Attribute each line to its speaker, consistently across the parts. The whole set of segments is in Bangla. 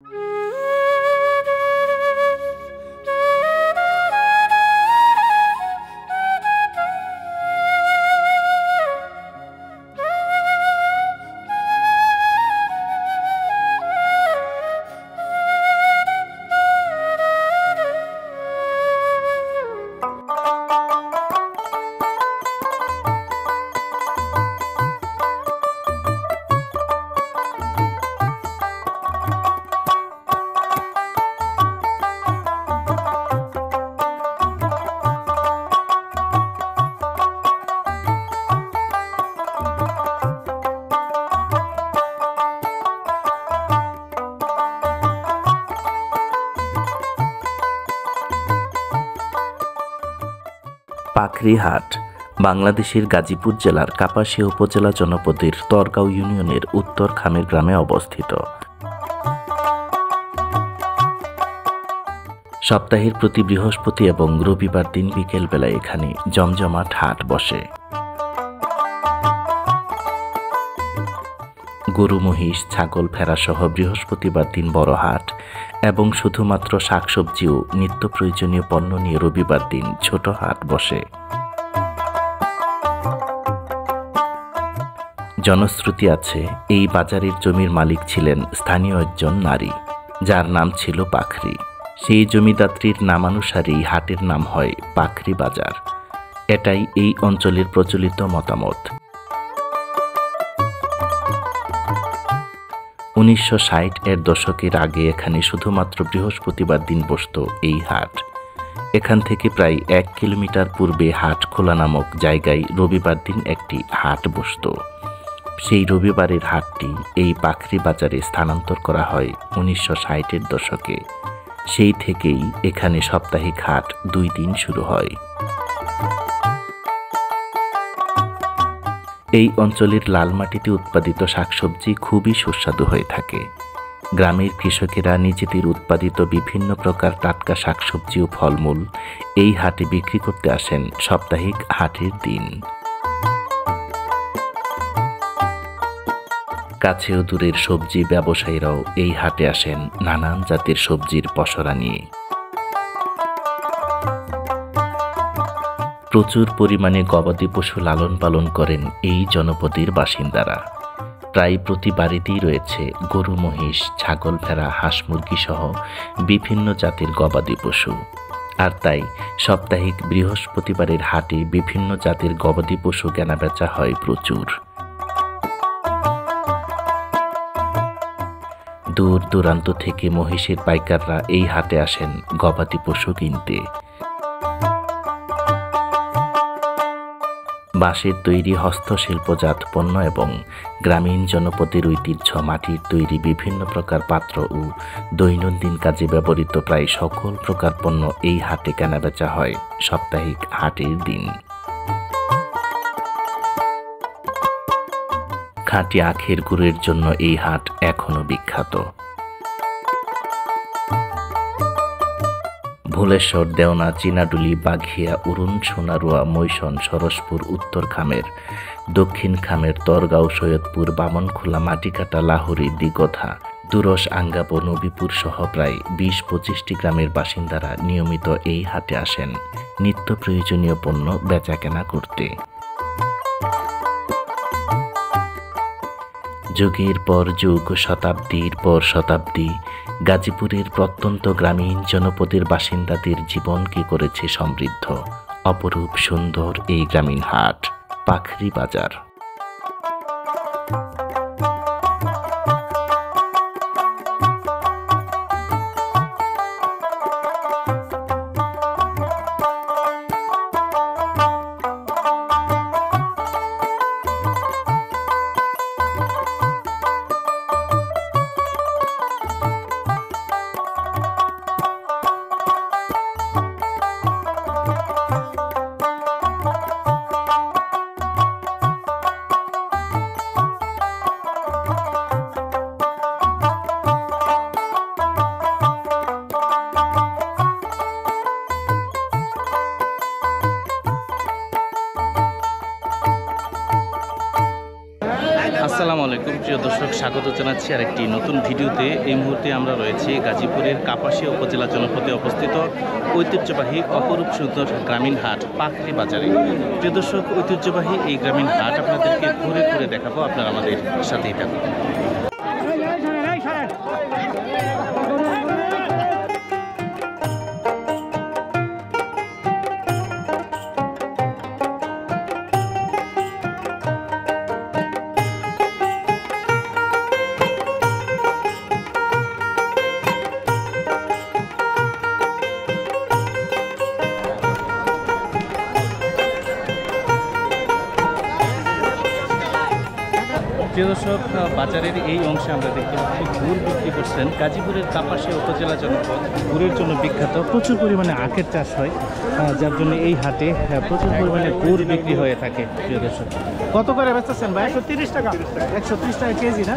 Speaker 1: পাখরি হাট বাংলাদেশের গাজীপুর জেলার কাপাসিয়া উপজেলা জনপদের তরগাঁও ইউনিয়নের উত্তর খামের গ্রামে অবস্থিত। সপ্তাহের প্রতি বৃহস্পতি এবং রবিবার দিন বিকেল বেলায় এখানে জমজমাট হাট বসে। গরু, মহিষ, ছাগল, ভেড়া সহ বৃহস্পতিবার দিন বড় হাট এবং শুধুমাত্র শাকসবজি ও নিত্য প্রয়োজনীয় পণ্য নিয়ে রবিবার দিন ছোট হাট বসে। জনশ্রুতি আছে এই বাজারের জমির মালিক ছিলেন স্থানীয় একজন নারী, যার নাম ছিল পাখরি। সেই জমিদাত্রীর নামানুসারেই হাটের নাম হয় পাখরি বাজার। এটাই এই অঞ্চলের প্রচলিত মতামত। 1960-এর দশকের আগে এখানে শুধুমাত্র বৃহস্পতিবার দিন বসত এই হাট। এখান থেকে প্রায় 1 কিলোমিটার পূর্বে হাটখোলা নামক জায়গায় রবিবার দিন একটি হাট বসত। সেই রবিবারের হাটটি এই পাখরি বাজারে স্থানান্তর করা হয় 1960-এর দশকে। সেই থেকেই এখানে সাপ্তাহিক হাট 2 দিন শুরু হয়। এই অঞ্চলের লাল মাটিতে উৎপাদিত শাকসবজি খুবই সুস্বাদু হয়ে থাকে। গ্রামের কৃষকেরা নিজেদের উৎপাদিত বিভিন্ন প্রকার টাটকা শাকসবজি ও ফলমূল এই হাটে বিক্রি করতে আসেন সাপ্তাহিক হাটের দিন। কাছে ও দূরের সবজি ব্যবসায়ীরাও এই হাটে আসেন নানান জাতের সবজির পসরা নিয়ে। প্রচুর পরিমাণে গবাদি পশু লালন পালন করেন এই জনপদের বাসিন্দারা। প্রায় প্রতি বাড়িতেই রয়েছে গরু, মহিষ, ছাগল, ভেড়া, হাঁস, মুরগি সহ বিভিন্ন জাতের গবাদি পশু। আর তাই সাপ্তাহিক বৃহস্পতিবারের হাটে বিভিন্ন জাতের গবাদি পশু কেনাবেচা হয় প্রচুর। দূর দূরান্ত থেকে মহিষের পাইকাররা এই হাটে আসেন গবাদি পশু কিনতে। বাঁশের তৈরি হস্তশিল্পজাত পণ্য এবং গ্রামীণ জনপদের ঐতিহ্য মাটির তৈরি বিভিন্ন প্রকার পাত্র ও দৈনন্দিন কাজে ব্যবহৃত প্রায় সকল প্রকার পণ্য এই হাটে কেনাবেচা হয় সাপ্তাহিক হাটের দিন। খাঁটি আখের গুড়ের জন্য এই হাট এখনো বিখ্যাত। ভুলেশ্বর, দেওনা, চিনাডুলি, বাঘিয়া, উরুন, সোনারুয়া, মৈশন, সরসপুর, উত্তর খামের, দক্ষিণ খামের, তরগাঁও, সৈয়দপুর, বামনখোলা, মাটিকাটা, লাহোরি, দিগথা, দুরস, আঙ্গাবো, নবীপুর সহ প্রায় 20-25টি গ্রামের বাসিন্দারা নিয়মিত এই হাটে আসেন নিত্য প্রয়োজনীয় পণ্য বেচাকেনা করতে। যুগের পর যুগ, শতাব্দীর পর শতাব্দী গাজীপুরের প্রত্যন্ত গ্রামীণ জনপদের বাসিন্দাদের জীবনকে করেছে সমৃদ্ধ। অপরূপ সুন্দর এই গ্রামীণ হাট পাখরি বাজার। প্রিয় দর্শক, স্বাগত জানাচ্ছি আর একটি নতুন ভিডিওতে। এই মুহূর্তে আমরা রয়েছি গাজীপুরের কাপাসিয়া উপজেলা জনপদে অবস্থিত ঐতিহ্যবাহী অপরূপ সুন্দর গ্রামীণ হাট পাকড়ি বাজারে। প্রিয় দর্শক, ঐতিহ্যবাহী এই গ্রামীণ হাট আপনাদেরকে ঘুরে ঘুরে দেখাবো, আপনারা আমাদের সাথেই থাকুন। প্রিয় দর্শক, বাজারের এই অংশে আমরা দেখতে পাচ্ছি গুড় বিক্রি করছেন। গাজীপুরের কাপাসিয়া উপজেলা জনপদ গুড়ের জন্য বিখ্যাত। প্রচুর পরিমাণে আখের চাষ হয়, যার জন্য এই হাটে প্রচুর পরিমাণে গুড় বিক্রি হয়ে থাকে। প্রিয় দর্শক, কত করে বেচতেছেন ভাই? 130 টাকা। 130 টাকা কেজি না?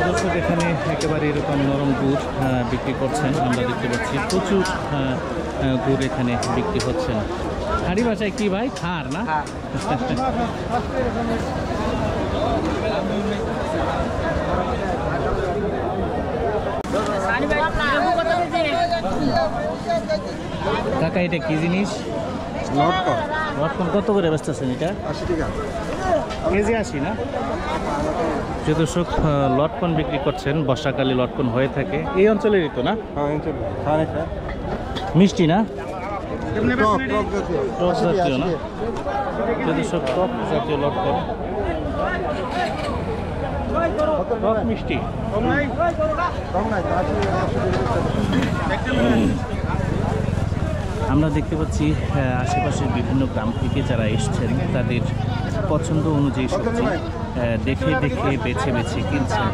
Speaker 1: দর্শক, এখানে একেবারে এরকম নরম গুড় বিক্রি করছেন। আমরা দেখতে পাচ্ছি প্রচুর গুড় এখানে বিক্রি হচ্ছেন। হাড়ি ভাষায় কি ভাই? খার না? কাকা, এটা কি জিনিস? লটকন কত করে বেচতেছেন এটা? 80 টাকা কেজি। 80 না? যে দর্শক, লটকন বিক্রি করছেন। বর্ষাকালে লটকন হয়ে থাকে এই অঞ্চলেরই তো না? মিষ্টি না? টক জাতীয় না? যে দর্শক, টক জাতীয় লটকন, টক মিষ্টি। আমরা দেখতে পাচ্ছি আশেপাশের বিভিন্ন গ্রাম থেকে যারা এসছেন তাদের পছন্দ অনুযায়ী সবজি দেখে দেখে বেছে বেছে কিনছেন।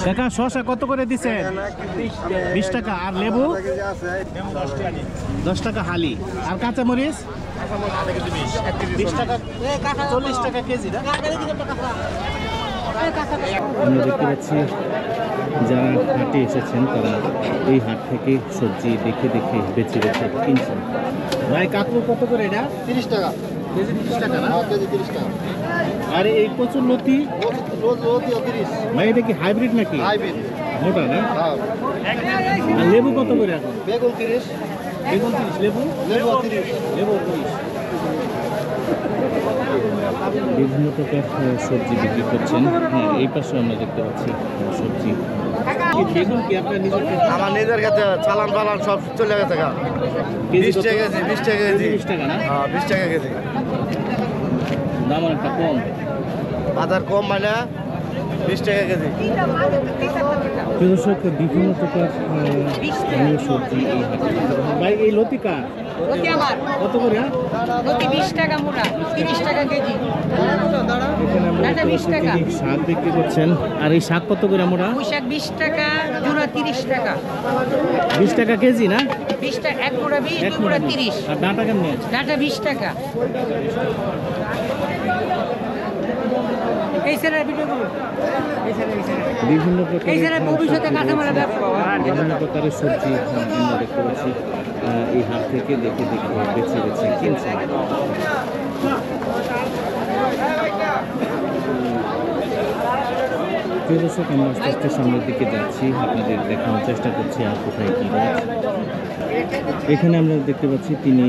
Speaker 1: কাকা, শসা কত করে দিচ্ছেন? 20 টাকা। আর লেবু 10 টাকা হালি। আর কাঁচামরিচ 20 টাকা। 40 টাকা কেজি না? আমরা দেখতে পাচ্ছি যারা হাটে এসেছেন তারা এই হাট থেকে সবজি দেখে দেখে বেছে বেছে কিনছেন। ভাই, কাকুর কত করে এটা? 30 টাকা কেজি। 30 টাকা না? কেজি 30 টাকা। আর এই প্রচুর লতি ভাই, এটা কি হাইব্রিড নাকি? হাইব্রিড, মোটা না? আর লেবু কত করে এখন? বেগুন 30। বেগুন 30। লেবু 30। লেবু 30। বিভিন্ন প্রকার সবজি বিক্রি করছেন। হ্যাঁ, এই পাশে আমরা দেখতে পাচ্ছি সবজি। বেগুন কি আপনার নিজের? আমার নিজের কাছে চালান পালান সব চলে গেছে। 20 টাকা কেজি। 20 টাকা কেজি। 20 টাকা না? হ্যাঁ, 20 টাকা কেজি। দাম অনেকটা কম। বাজার কম মানে 20 টাকা কেজি। দর্শক, বিভিন্ন প্রকার স্থানীয় সবজি এই হাটে। ভাই, এই লতি কার? কত করে? লতি 20 টাকা মোড়া, 30 টাকা কেজি। এখানে আমরা 20 টাকা শাক বিক্রি করছেন। আর এই শাক কত করে মোড়া? ওই শাক 20 টাকা জোড়া, 30 টাকা। 20 টাকা কেজি না? 20 টাকা এক মোড়া, 20 দুই মোড়া 30। আর ডাঁটা কেমন? ডাঁটা 20 টাকা। বিভিন্ন প্রকারের সবজি আমরা দেখতে পাচ্ছি এই হাট থেকে দেখে দেখে বেছে বেছে কিনছে। প্রিয় দর্শক, আমরা আস্তে আস্তে সামনের দিকে যাচ্ছি, আপনাদের দেখানোর চেষ্টা করছি আর কোথায় কী রয়েছে। এখানে আমরা দেখতে পাচ্ছি তিনি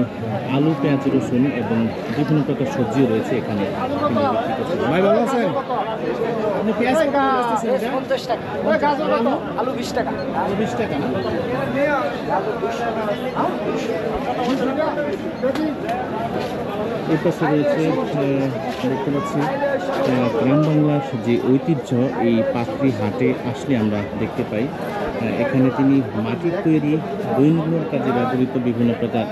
Speaker 1: আলু, পেঁয়াজ, রসুন এবং বিভিন্ন প্রকার সবজিও রয়েছে এখানে তিনি বিক্রি করছেন। ভাই, ভালো আছেন? আপনি পেঁয়াজ কত করে বেচতেছেন এটা? 50 টাকা। আলু 20 টাকা। আলু 20 টাকা না? এই পাশে রয়েছে দেখতে পাচ্ছি গ্রাম বাংলার যে ঐতিহ্য, এই পাকড়ি হাটে আসলে আমরা দেখতে পাই। এখানে তিনি মাটির তৈরি দৈনন্দিন কাজে ব্যবহৃত বিভিন্ন প্রকার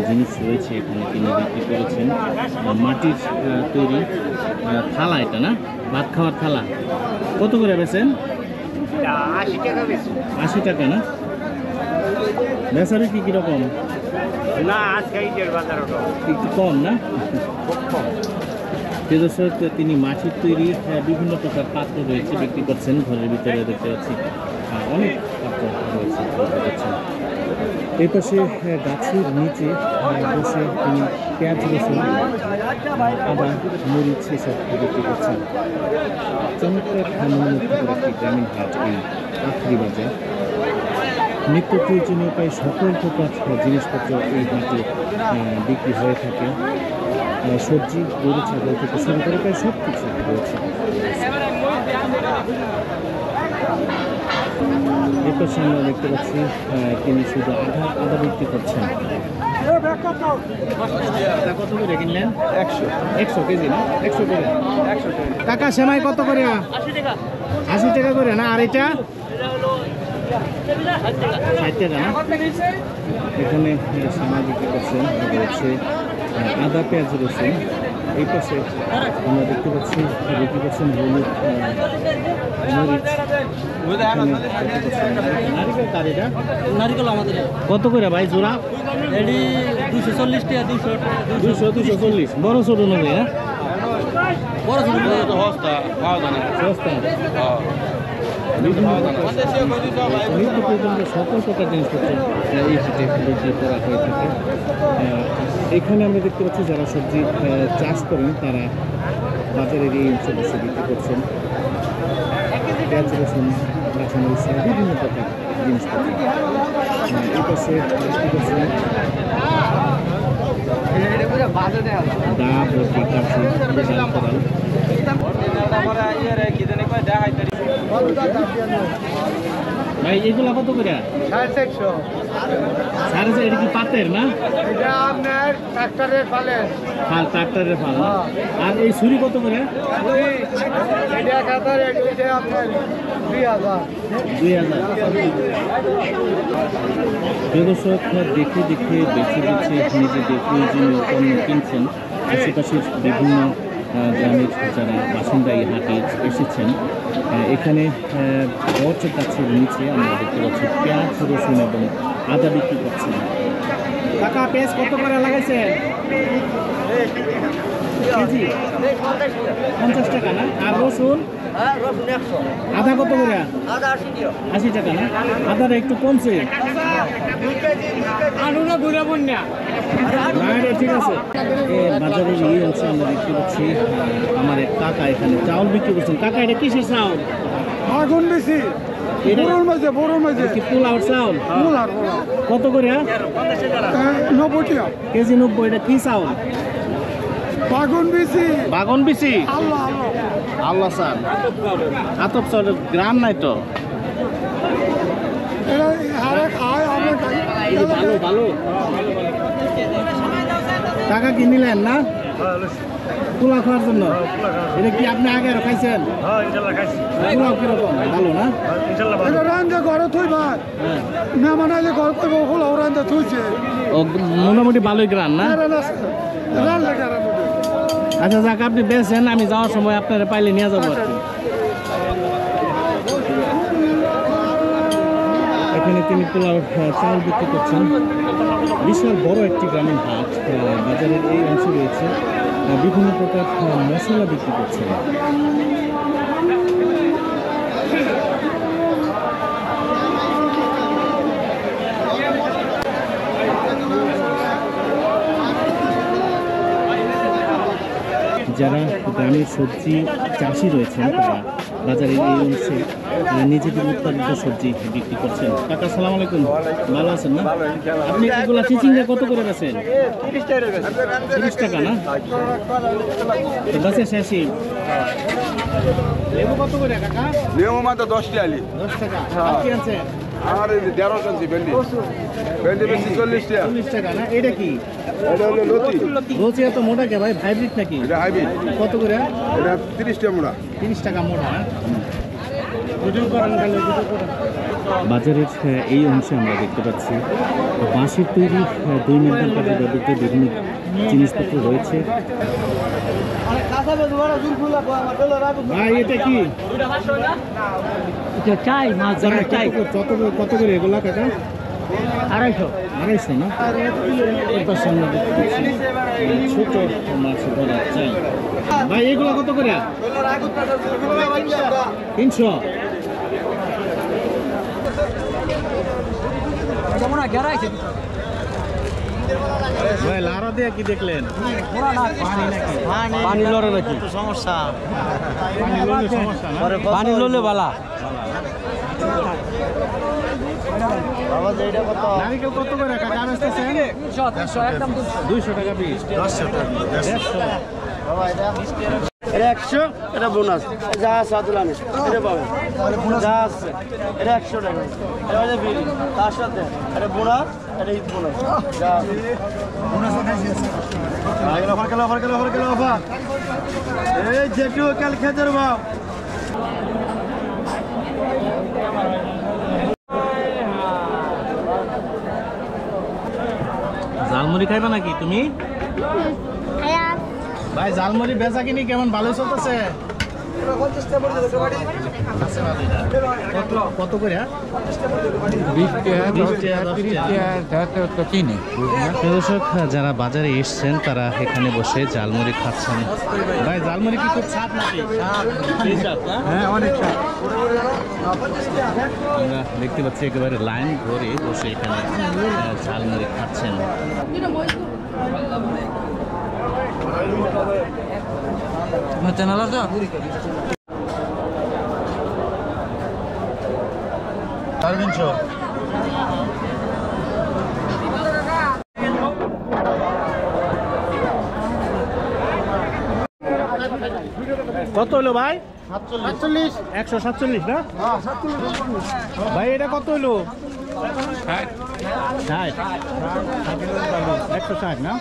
Speaker 1: জিনিস রয়েছে এখানে তিনি বিক্রি করেছেন। মাটির তৈরি থালা, এটা না? ভাত খাওয়ার থালা কত করে বেচেন? 80 টাকা। 80 টাকা না? বেচারি কি কিরকম? না, আজকে একটু কম না? খুব কম। তিনি মাটির তৈরি বিভিন্ন প্রকার পাত্র রয়েছে বিক্রি করছেন। ঘরের ভিতরে দেখতে পাচ্ছি অনেক পাত্র
Speaker 2: রয়েছে দেখতে পাচ্ছেন। এই পাশে গাছের নিচে বসে তিনি পেঁয়াজ রসুন আদা মরিচ এসব বিক্রি করছেন। চমৎকার মনোমুগ্ধকর একটি গ্রামীণ হাট এই আখরি বাজার। নিত্য প্রয়োজনীয় প্রায় সকল প্রকার জিনিসপত্র এই হাটে বিক্রি হয়ে থাকে। সবজি, গরু, ছাগল থেকে শুরু করে প্রায় সব কিছু রয়েছে। এর পাশে আমরা দেখতে পাচ্ছি তিনি শুধু আদা বিক্রি করছেন। কত করে কিনলেন? 100 কেজি না? 100 করে। কাকা সেমাই কত করে? 80 টাকা করে না? আর এটা 60 টাকা না? এখানে সেমাই বিক্রি করছেন, রয়েছে আদা, পেঁয়াজ, রসুন। এই পাশে আমরা দেখতে পাচ্ছি বিক্রি করছেন হলুদ, মরিচ।
Speaker 3: নারিকেল আমাদের
Speaker 2: কত করে ভাই জোড়া?
Speaker 3: এডি 240 টাকা
Speaker 2: 240 বড় ছোট নেবে? হ্যাঁ,
Speaker 3: বড় ছোট
Speaker 2: সস্তা। নিত্য প্রয়োজনীয় সকল প্রকার জিনিসপত্র এই হাটে বিক্রি করা হয়ে থাকে। এখানে আমরা দেখতে পাচ্ছি যারা সবজি চাষ করেন তারা বাজারের এই অঞ্চলে বসে বিক্রি করছেন। পেঁয়াজ, রসুন, কাঁচামরিচ সহ বিভিন্ন প্রকার জিনিসপত্র এই পাশে বিক্রি করছেন। ডাব, রুটি, কাঠি, কোদাল। ভাই এগুলো কত করে? 450। এটা কি পাতের না? ট্রাক্টরের ফাল। আর এই ছুরি কত করে? 2000। দর্শক দেখে দেখে বেছে বেছে নিজেদের প্রয়োজনীয় পণ্য কিনছেন। আশেপাশের বিভিন্ন গ্রামের যারা বাসিন্দা এই হাটে এসেছেন, এখানে বট গাছের নিচে আমরা দেখতে পাচ্ছি পেঁয়াজ, রসুন এবং আদা বিক্রি করছেন। কাকা পেঁয়াজ কত করে লাগাইছেন? কেজি 50 টাকা না? আর রসুন? আদা কত করে? 80 টাকা না? আদাটা একটু কমছে। ঠিক আছে। বাজারের এই অংশে আমরা দেখতে পাচ্ছি আমার এক কাকা এখানে চাউল বিক্রি করছেন। কাকা এটা কিসের চাউল?
Speaker 4: আগুন বেশি বড় মাঝে
Speaker 2: কি পোলাও চাউল? কত করে?
Speaker 4: 90 টাকা
Speaker 2: কেজি। 90। এটা কি চাউল? বাগন বেশি। আল্লাহ চাল, আতপ চাউল। গ্রাম নাই তো? ভালো ভালো। টাকা কিনিলেন না পোলাও খাওয়ার জন্য? এটা কি আপনি আগে আরো খাইছেন? পোলাও কিরকম? ভালো না?
Speaker 4: রান্না ঘরে থই ভাই মেহমান আইলে ঘর করবো পোলাও রান্না থইছে।
Speaker 2: ও মোটামুটি ভালোই গ্রান না? আচ্ছা যাক, আপনি বেছেন, আমি যাওয়ার সময় আপনারা পাইলে নিয়ে যাবো আর কি। এখানে তিনি পোলাও চাউল বিক্রি করছেন। বিশাল বড় একটি গ্রামীণ হাট। বাজারের এই অংশে রয়েছে বিভিন্ন প্রকার মশলা বিক্রি করছেন। যারা গ্রামের সবজি চাষি রয়েছেন তারা বাজারের এই অংশে নিজেদের উৎপাদিত সবজি বিক্রি করছেন। কাকা আসসালামু আলাইকুম, ভালো আছেন না? আপনি এগুলো চিচিঙ্গা কত করে বেচেন? 30 টাকা না? গাছের শেষে লেবু কত করে কাকা?
Speaker 4: লেবু মাত্র 10 টাকা।
Speaker 2: 10 টাকা। আর কি আছে?
Speaker 4: আর 11 আনছি ভেন্ডি বেশি 40 টাকা।
Speaker 2: 40 টাকা না? এটা কি?
Speaker 4: এটা হলো লতি।
Speaker 2: লতি এত মোটা কে ভাই? হাইব্রিড নাকি?
Speaker 4: এটা হাইব্রিড।
Speaker 2: কত করে?
Speaker 4: এটা 30 টাকা মোড়া।
Speaker 2: 30 টাকা মোটা। বাজারের এই অংশে আমরা দেখতে পাচ্ছি বাঁশের তৈরি দৈনন্দিন কাজে ব্যবহৃত বিভিন্ন জিনিসপত্র রয়েছে। ভাই এটা কি?
Speaker 3: চাই মাছ চাই।
Speaker 2: কত করে এগুলা কাকা?
Speaker 3: 250।
Speaker 2: 250 না? এরপর সামনে দেখতে পাচ্ছি ছোট মাছ ধরা চাই। ভাই এগুলো কত করে? 300। ভাই লারা দিয়ে কি দেখলেন?
Speaker 3: পানি লড়ে নাকি
Speaker 4: সমস্যা
Speaker 2: পানি লইলে সমস্যা না?
Speaker 3: পানি লড়লে বালা
Speaker 2: নারিকেল কত করে কাকা বেচতেছেন? 200 টাকা পিস।
Speaker 4: 100 এটা বোনাস যা সাদুলানি এটা পাবেন যা আছে এটা 100 টাকা এটা হচ্ছে বিল তার সাথে এটা বোনাস এটা ঈদ বোনাস যা বোনাস দেখাইছি অফার এই যেটু কাল খেতে বাপ
Speaker 2: জালমুড়ি খাইবা নাকি তুমি? ভাই জালমুড়ি বেচা কিনি কেমন ভালো চলতেছে? কত করে?
Speaker 5: 20 টাকা 30 টাকা কিনে
Speaker 2: দর্শক যারা বাজারে এসছেন তারা এখানে বসে জালমুড়ি খাচ্ছেন। ভাই জালমুড়ি কি খুব স্বাদ নাকি?
Speaker 4: হ্যাঁ অনেক স্বাদ
Speaker 2: আমরা দেখতে পাচ্ছি একেবারে লাইন ধরে বসে এখানে ঝালমুড়ি খাচ্ছেন।
Speaker 3: চ্যানেল আছে
Speaker 2: কত হলো ভাই?
Speaker 4: 47
Speaker 2: 147 না? ভাই এটা কত হলো? 60 160 না?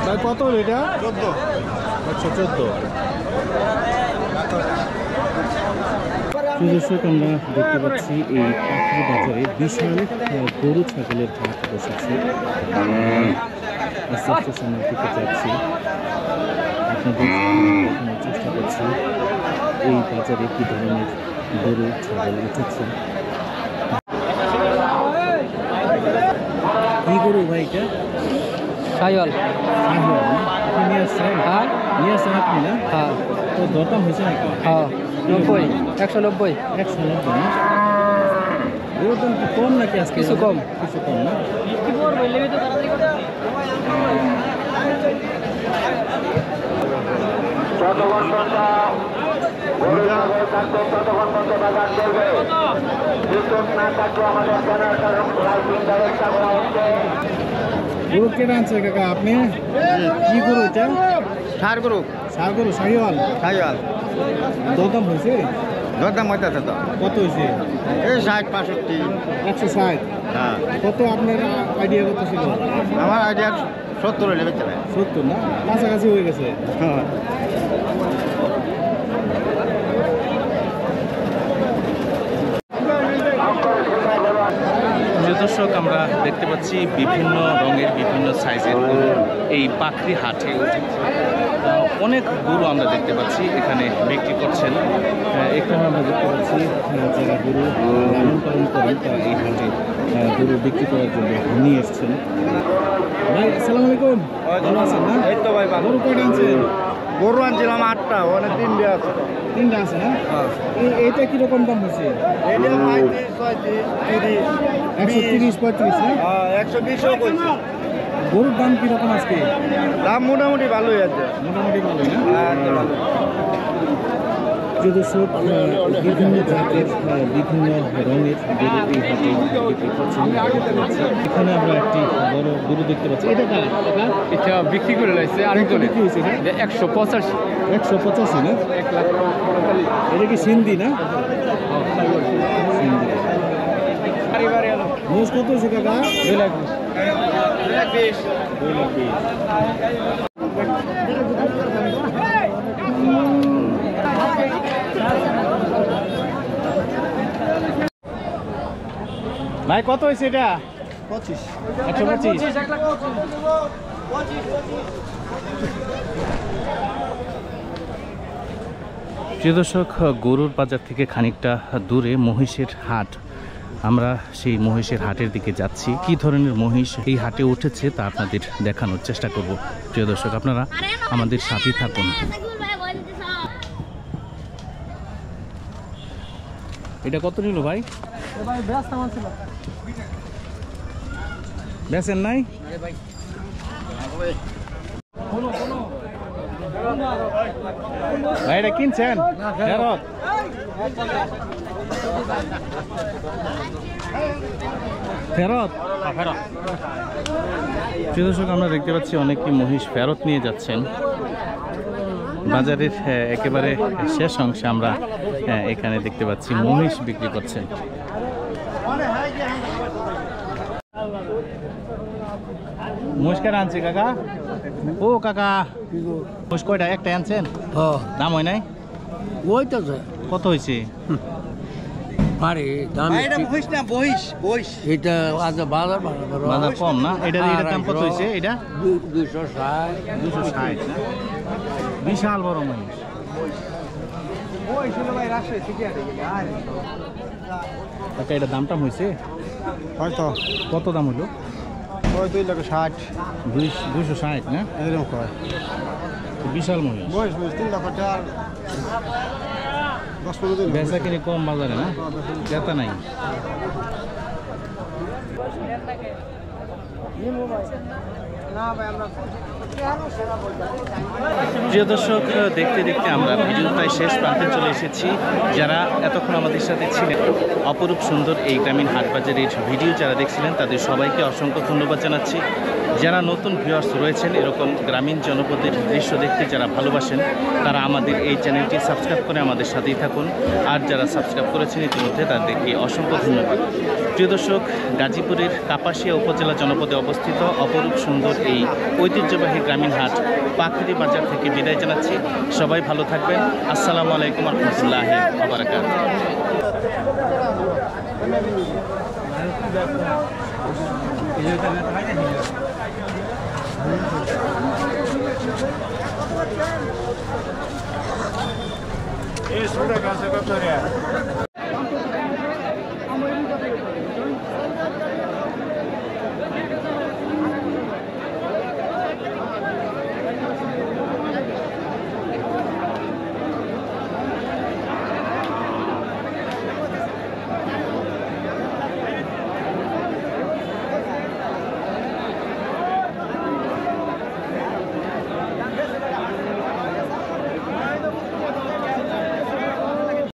Speaker 2: ভাই কত হলো এটা? 114। দর্শক আমরা দেখতে পাচ্ছি এই পাখির বাজারে বিশাল গরু ছাগলের হাট বসেছে। আস্তে আস্তে সামনের দিকে যাচ্ছি, আপনাদের দেখানোর চেষ্টা করছি এই বাজারে কি ধরনের গরু ছাগল উঠেছে। কি গরু ভাই এটা?
Speaker 3: সাইওয়াল
Speaker 2: শাহিওয়াল না? আপনি নিয়ে আসছেন?
Speaker 3: হ্যাঁ
Speaker 2: নিয়ে আসছেন আপনি না?
Speaker 3: হ্যাঁ
Speaker 2: তো দরদাম হয়েছে নাকি?
Speaker 3: হ্যাঁ 90 190
Speaker 2: 190 না? গরুর দাম কি কম নাকি আজকে?
Speaker 3: কিছু কম।
Speaker 2: কিছু কম না? গরু কেটে আনছে কাকা আপনি? কি গরু এটা?
Speaker 4: ষাড় গরু
Speaker 2: ষাড় গরু শাহিওয়াল।
Speaker 4: খাইয়াল
Speaker 2: দরদাম হয়েছে?
Speaker 4: দরদাম হইতেছে তো
Speaker 2: কত হয়েছে?
Speaker 4: এই 60 65
Speaker 2: 160।
Speaker 4: হ্যাঁ
Speaker 2: কত আপনার আইডিয়া কত ছিল?
Speaker 4: আমার আইডিয়া 70 হইলে বেচে দেয়
Speaker 2: 70 না? কাছাকাছি হয়ে গেছে। দর্শক আমরা দেখতে পাচ্ছি বিভিন্ন রঙের বিভিন্ন সাইজের গরু এই পাখরি হাটে উঠেছে। অনেক গরু আমরা দেখতে পাচ্ছি এখানে বিক্রি করছেন। এখানে আমরা দেখতে পাচ্ছি যারা গরু লালন পালন করেন তারা এই হাটে গরু বিক্রি করার জন্য নিয়ে এসছেন। ভাই আসসালামু আলাইকুম, ভালো আছেন না?
Speaker 4: এই তো ভাই
Speaker 2: গরু কয়টা আনছেন?
Speaker 4: গরু আনছিলাম 8টা ওখানে 3টে আছে
Speaker 2: 3টা আছে না? এইটা কিরকম দাম হয়েছে?
Speaker 4: এটা 35 36 30
Speaker 2: 130 35 না?
Speaker 4: 120ও কইছে
Speaker 2: গরুর দাম কিরকম আজকে?
Speaker 4: দাম মোটামুটি ভালোই আছে
Speaker 2: মোটামুটি ভালোই না?
Speaker 4: ভালো
Speaker 2: দর্শক বিভিন্ন জাতের বিভিন্ন রঙের গরু এই হাটে বিক্রি করছেন। এখানে আমরা একটি বড় গরু দেখতে পাচ্ছি। এটা কার?
Speaker 5: এটা বিক্রি করে লাইছে আরেকজনে
Speaker 2: বিক্রি হয়েছে এটা?
Speaker 5: 185
Speaker 2: 185 না?
Speaker 5: 1 লাখ
Speaker 2: এটা কি সিন্ধি না? সিন্ধি। মোষ কত হয়েছে কাকা?
Speaker 5: 2 লাখ
Speaker 4: 2 লাখ 20
Speaker 2: 2 লাখ 20। ভাই কত হয়েছে এটা?
Speaker 4: 25
Speaker 2: 125।
Speaker 1: প্রিয় দর্শক, গরুর বাজার থেকে খানিকটা দূরে মহিষের হাট। আমরা সেই মহিষের হাটের দিকে যাচ্ছি। কি ধরনের মহিষ এই হাটে উঠেছে তা আপনাদের দেখানোর চেষ্টা করব। প্রিয় দর্শক, আপনারা আমাদের সাথে থাকুন। এটা কত নিল ভাই? বেচেন নাই? ভাই এটা কিনছেন? ফেরত? ফেরত? প্রিয় দর্শক, আমরা দেখতে পাচ্ছি অনেকে মহিষ ফেরত নিয়ে যাচ্ছেন। বাজারের একেবারে শেষ অংশে আমরা এখানে দেখতে পাচ্ছি মহিষ বিক্রি করছেন। মহিষ কার আনছে কাকা? ও কাকা, মহিষ কয়টা? একটা আনছেন? দাম হয় নাই?
Speaker 3: ওইটাছে
Speaker 1: কত হয়েছে?
Speaker 3: আরে দাম এটা আজ বাজার
Speaker 1: বাজার কম না? এটার দাম কত হয়েছে? এটা
Speaker 3: 260
Speaker 1: 260 না? বিশাল বড় মহিষ। কাকা এটা দাম টাম হয়েছে?
Speaker 4: হয়তো
Speaker 1: কত দাম হলো?
Speaker 4: ওই 2,60,000
Speaker 1: 260 না?
Speaker 4: এরকম কয়
Speaker 1: বিশাল মহিষ।
Speaker 4: বয়স 3,00,000 10-15 দিন
Speaker 1: বেচা কিনে কম বাজারে না? ক্রেতা নাই। প্রিয় দর্শক, দেখতে দেখতে আমরা ভিডিও প্রায় শেষ প্রান্তে চলে এসেছি। যারা এতক্ষণ আমাদের সাথে ছিলেন, অপরূপ সুন্দর এই গ্রামীণ হাটবাজারের ভিডিও যারা দেখছিলেন তাদের সবাইকে অসংখ্য ধন্যবাদ জানাচ্ছি। যারা নতুন ভিউয়ার্স রয়েছেন, এরকম গ্রামীণ জনপদের দৃশ্য দেখতে যারা ভালোবাসেন, তারা আমাদের এই চ্যানেলটি সাবস্ক্রাইব করে আমাদের সাথেই থাকুন। আর যারা সাবস্ক্রাইব করেছেন ইতিমধ্যে, তাদেরকে অসংখ্য ধন্যবাদ। প্রিয় দর্শক, গাজীপুরের কাপাসিয়া উপজেলা জনপদে অবস্থিত অপরূপ সুন্দর এই ঐতিহ্যবাহী গ্রামীণ হাট পাখিরি বাজার থেকে বিদায় জানাচ্ছি। সবাই ভালো থাকবেন। আসসালামু আলাইকুম ওয়া রাহমাতুল্লাহি ওয়া বারাকাতুহু।
Speaker 4: এই সুরা কাছে কত রে